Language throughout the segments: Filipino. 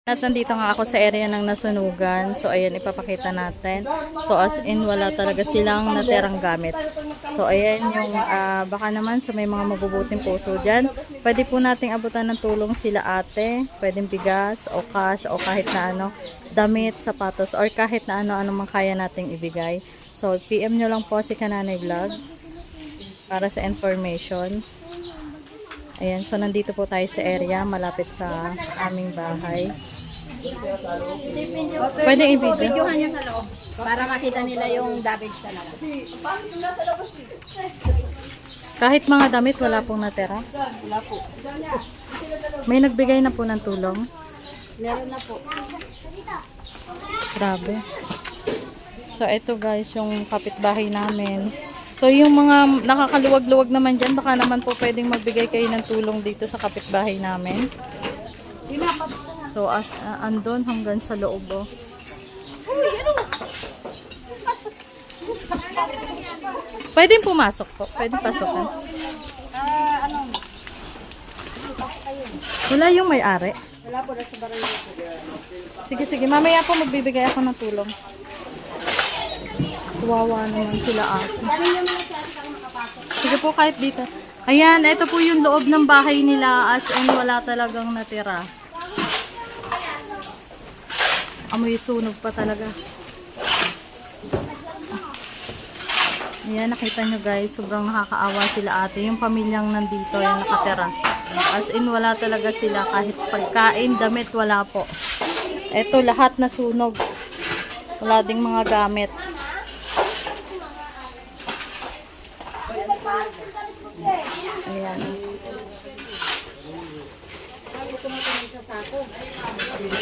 At nandito nga ako sa area ng nasunugan. So, ayan, ipapakita natin. So, as in, wala talaga silang natirang gamit. So, ayan yung, baka naman sa may mga mabubuting puso dyan. Pwede po nating abutan ng tulong sila ate. Pwedeng bigas o cash o kahit na ano, damit, sapatos, or kahit na ano-ano mang kaya nating ibigay. So, PM nyo lang po si Kananay Vlog para sa information. Ayan, so nandito po tayo sa area, malapit sa aming bahay. Pwede i-video. Videohan niya sa loob para makita nila yung damage sa labas. Kahit mga damit, wala pong natira. Wala po. May nagbigay na po ng tulong. Meron na po. Grabe. So, ito guys, yung kapitbahay namin. So, yung mga nakakaluwag-luwag naman dyan, baka naman po pwedeng magbigay kayo ng tulong dito sa kapitbahay namin. So, andun hanggang sa loob. Oh. Pwedeng pumasok po. Pwedeng pasokan. Wala yung may-ari. Wala po na sa barangay. Sige, sige. Mamaya po magbibigay ako ng tulong. Kawawa naman sila ate. Sige po kahit dito. Ayan, ito po yung loob ng bahay nila as in wala talagang natira. Amoy sunog pa talaga. Ayan, nakita nyo guys, sobrang nakakaawa sila ate. Yung pamilyang nandito, yung nakatira. As in wala talaga sila kahit pagkain, damit, wala po. Ito lahat na sunog. Wala ding mga gamit. Ayan.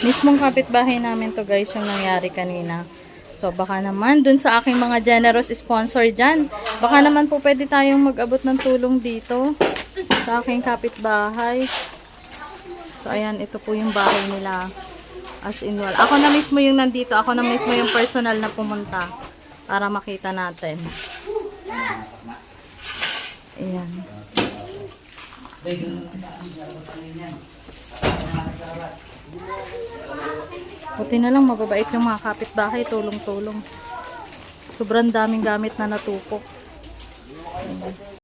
Mismong kapitbahay namin to guys yung nangyari kanina. So baka naman dun sa aking mga generous sponsor dyan, baka naman po pwede tayong mag-abot ng tulong dito sa aking kapitbahay. So ayan, ito po yung bahay nila. As in wala. Ako na mismo yung nandito. Ako na mismo yung personal na pumunta para makita natin. Ayan. Buti na lang mababait yung mga kapitbahay, tulong-tulong. Sobrang daming gamit na natupok.